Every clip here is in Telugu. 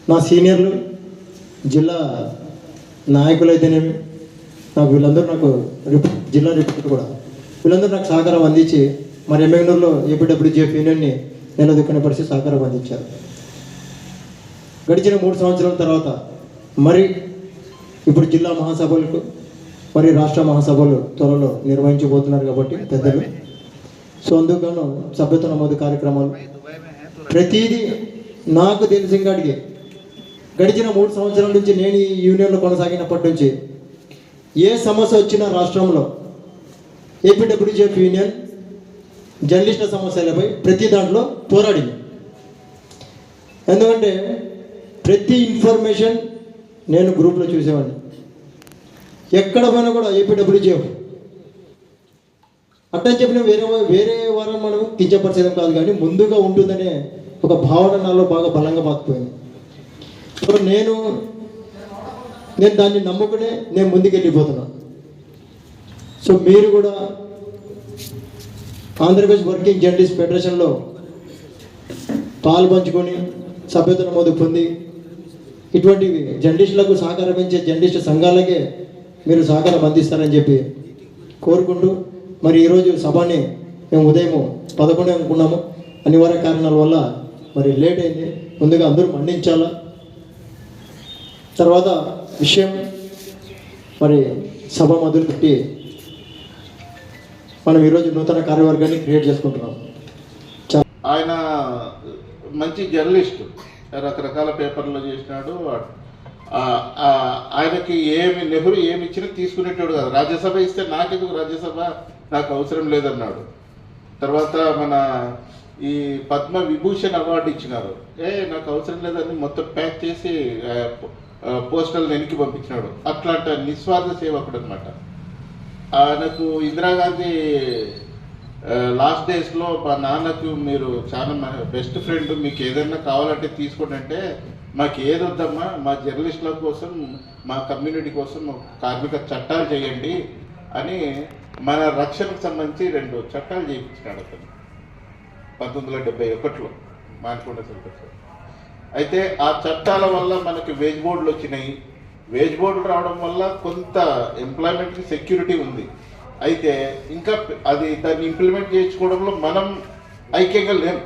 నా సీనియర్లు జిల్లా నాయకులు అయితేనేమి నాకు వీళ్ళందరూ నాకు జిల్లా రిపోర్ట్ కూడా వీళ్ళందరూ నాకు సహకారం అందించి మరి ఎమ్మెగనూరులో ఏపీడబ్ల్యూజీఎఫ్ యూనియన్ని నిలదొక్కునే పరిస్థితి సహకారం అందించారు. గడిచిన 3 సంవత్సరాల తర్వాత మరి ఇప్పుడు జిల్లా మహాసభలకు మరి రాష్ట్ర మహాసభలు త్వరలో నిర్వహించబోతున్నారు కాబట్టి పెద్దలు. సో అందుకను సభ్యత్వ నమోదు కార్యక్రమాలు ప్రతిదీ నాకు తెలిసిన కాడికి గడిచిన 3 సంవత్సరాల నుంచి నేను ఈ యూనియన్లో కొనసాగినప్పటి నుంచి ఏ సమస్య వచ్చినా రాష్ట్రంలో ఏపీడబ్ల్యూజీఎఫ్ యూనియన్ జర్నలిస్టుల సమస్యలపై ప్రతి దాంట్లో పోరాడింది. ఎందుకంటే ప్రతి ఇన్ఫర్మేషన్ నేను గ్రూప్లో చూసేవాడిని. ఎక్కడ పోయినా కూడా ఏపీడబ్ల్యూజీఎఫ్ అట్టని చెప్పిన వేరే వారం మనం కించపరిచేయడం కాదు, కానీ ముందుగా ఉంటుందనే ఒక భావన నాలో బాగా బలంగా బాకిపోయింది. సో నేను దాన్ని నమ్ముకునే నేను ముందుకెళ్ళిపోతున్నాను. సో మీరు కూడా ఆంధ్రప్రదేశ్ వర్కింగ్ జర్నలిస్ట్ ఫెడరేషన్లో పాల్పంచుకొని సభ్యత్వ నమోదు పొంది ఇటువంటివి జర్నలిస్టులకు సహకారమించే జర్నలిస్టు సంఘాలకే మీరు సహకారం అందిస్తారని చెప్పి కోరుకుంటూ మరి ఈరోజు సభని మేము ఉదయం 11 అనుకున్నాము. అనివార్య కారణాల వల్ల మరి లేట్ అయింది. ముందుగా అందరూ మన్నించాలా. తర్వాత విషయం మరి సభ మొదలుపెట్టి మనం ఈరోజు నూతన కార్యవర్గాన్ని క్రియేట్ చేసుకుంటున్నాం. ఆయన మంచి జర్నలిస్ట్, రకరకాల పేపర్లో చేసినాడు. ఆయనకి నెహ్రూ ఏమి ఇచ్చినా తీసుకునేటోడు కాదు. రాజ్యసభ ఇస్తే నాకెందుకు రాజ్యసభ, నాకు అవసరం లేదన్నాడు. తర్వాత మన ఈ పద్మ విభూషణ్ అవార్డు ఇచ్చినారు. నాకు అవసరం లేదని మొత్తం ప్యాక్ చేసి పోస్టల్ వెనక్కి పంపించినాడు. అట్లాంటి నిస్వార్థ సేవకుడు అనమాట. ఆయనకు ఇందిరాగాంధీ లాస్ట్ డేస్లో మా నాన్నకు మీరు చాలా బెస్ట్ ఫ్రెండ్, మీకు ఏదైనా కావాలంటే తీసుకోండి అంటే, మాకు ఏది వద్దమ్మా, మా జర్నలిస్టుల కోసం మా కమ్యూనిటీ కోసం కార్మిక చట్టాలు చేయండి అని మన రక్షణకు సంబంధించి 2 చట్టాలు చేయించినాడు అతను 1971లో మానకొండ సంతోష్. అయితే ఆ చట్టాల వల్ల మనకి వేజ్ బోర్డులు వచ్చినాయి. వేజ్ బోర్డులు రావడం వల్ల కొంత ఎంప్లాయ్మెంట్కి సెక్యూరిటీ ఉంది. అయితే ఇంకా దాన్ని ఇంప్లిమెంట్ చేయించుకోవడంలో మనం ఐక్యంగా లేము.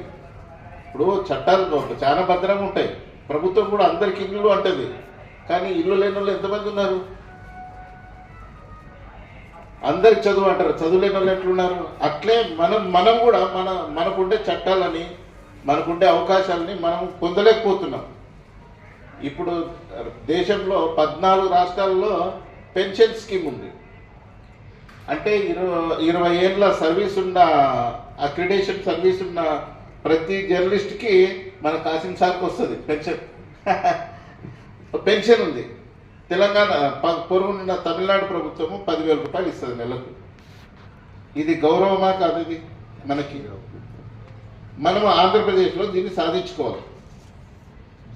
ఇప్పుడు చట్టాలు చాలా భద్రంగా ఉంటాయి. ప్రభుత్వం కూడా అందరికి ఇల్లు అంటది, కానీ ఇల్లు లేని వాళ్ళు ఎంతమంది ఉన్నారు? అందరికి చదువు అంటారు, చదువు లేని వాళ్ళు ఎట్లున్నారు? అట్లే మనం కూడా మనకుండే చట్టాలని, మనకుండే అవకాశాలని మనం పొందలేకపోతున్నాం. ఇప్పుడు దేశంలో 14 రాష్ట్రాల్లో పెన్షన్ స్కీమ్ ఉంది. అంటే 20 ఏళ్ళ సర్వీస్ ఉన్న, అక్రిడేషన్ సర్వీస్ ఉన్న ప్రతి జర్నలిస్ట్కి మన కాసిం సార్కి వస్తుంది పెన్షన్ ఉంది. తెలంగాణ పొరుగున్న తమిళనాడు ప్రభుత్వము 10,000 రూపాయలు ఇస్తుంది నెలకు. ఇది గౌరవమా కాదు? ఇది మనకి. మనం ఆంధ్రప్రదేశ్లో దీన్ని సాధించుకోవాలి.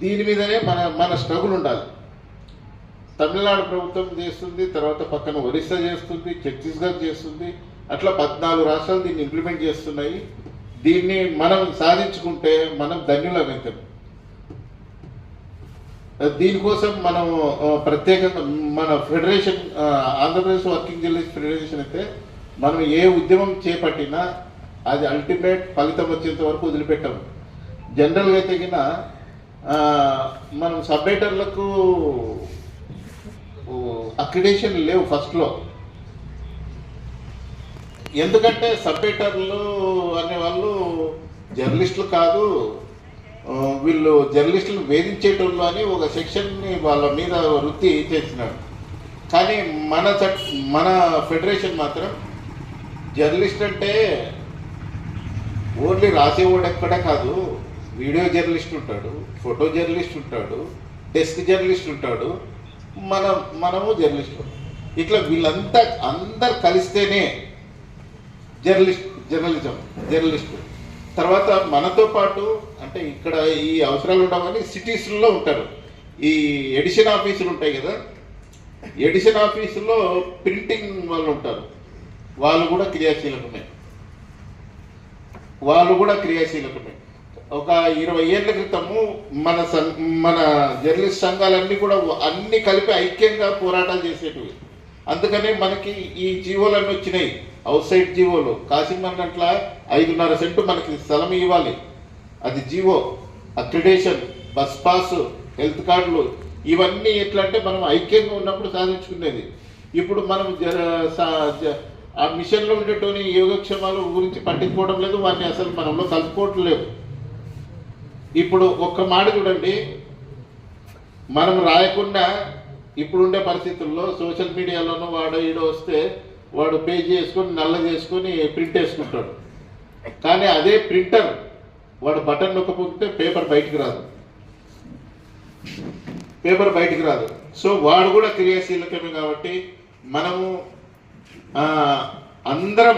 దీని మీదనే మన స్ట్రగుల్ ఉండాలి. తమిళనాడు ప్రభుత్వం చేస్తుంది, తర్వాత పక్కన ఒరిస్సా చేస్తుంది, ఛత్తీస్గఢ్ చేస్తుంది. అట్లా 14 రాష్ట్రాలు దీన్ని ఇంప్లిమెంట్ చేస్తున్నాయి. దీన్ని మనం సాధించుకుంటే మనం ధన్యులమవుతాం. దీనికోసం మనం ప్రత్యేకంగా మన federation, Andhra Pradesh working journalist federation అయితే మనం ఏ ఉద్యమం చేపట్టినా అది అల్టిమేట్ ఫలితం వచ్చేంత వరకు వదిలిపెట్టాము. జనరల్గా అయితే మనం సబ్ఎడిటర్లకు అక్రిడేషన్ లేవు ఫస్ట్లో. ఎందుకంటే సబ్ఎడిటర్లు అనేవాళ్ళు జర్నలిస్టులు కాదు, వీళ్ళు జర్నలిస్టులు వేధించేటోళ్ళు అని ఒక సెక్షన్ని వాళ్ళ మీద వృత్తి చేసినాడు. కానీ మన ఫెడరేషన్ మాత్రం జర్నలిస్ట్ అంటే ఓన్లీ రాసేవాడు ఎక్కడే కాదు, వీడియో జర్నలిస్ట్ ఉంటాడు, ఫోటో జర్నలిస్ట్ ఉంటాడు, డెస్క్ జర్నలిస్ట్ ఉంటాడు, మనము జర్నలిస్టు. ఇట్లా అందరు కలిస్తేనే జర్నలిస్టు. తర్వాత మనతో పాటు అంటే ఇక్కడ ఈ అవసరాలు ఉండవని సిటీస్లో ఉంటారు. ఈ ఎడిషన్ ఆఫీసులు ఉంటాయి కదా, ఎడిషన్ ఆఫీసులో ప్రింటింగ్ వాళ్ళు ఉంటారు. వాళ్ళు కూడా క్రియాశీలకమే. ఒక 20 ఏళ్ల క్రితము మన జర్నలిస్ట్ సంఘాలన్నీ కూడా అన్ని కలిపి ఐక్యంగా పోరాటాలు చేసేటివి. అందుకనే మనకి ఈ జీవోలన్నీ వచ్చినాయి, అవుట్ సైడ్ జీవోలు. కాసింగ్ గంటల 5.5 సెంటు మనకి స్థలం ఇవ్వాలి, అది GO. Accreditation, bus pass, health కార్డులు, ఇవన్నీ ఎట్లా అంటే మనం ఐక్యంగా ఉన్నప్పుడు సాధించుకునేది. ఇప్పుడు మనం ఆ మిషన్లో ఉండేటోని యోగక్షేమాల గురించి పట్టించుకోవడం లేదు, వాటిని అసలు మనంలో కలుపుకోవటం లేదు. ఇప్పుడు ఒక్క మాట చూడండి, మనం రాయకుండా ఇప్పుడుండే పరిస్థితుల్లో సోషల్ మీడియాలోనూ వాడు ఈడో వస్తే వాడు పేజ్ చేసుకొని నల్ల చేసుకొని ప్రింట్ వేసుకుంటాడు. కానీ అదే ప్రింటర్ వాడు బటన్ నొక్కపోతే పేపర్ బయటికి రాదు, సో వాడు కూడా క్రియాశీలకమే. కాబట్టి మనము అందరం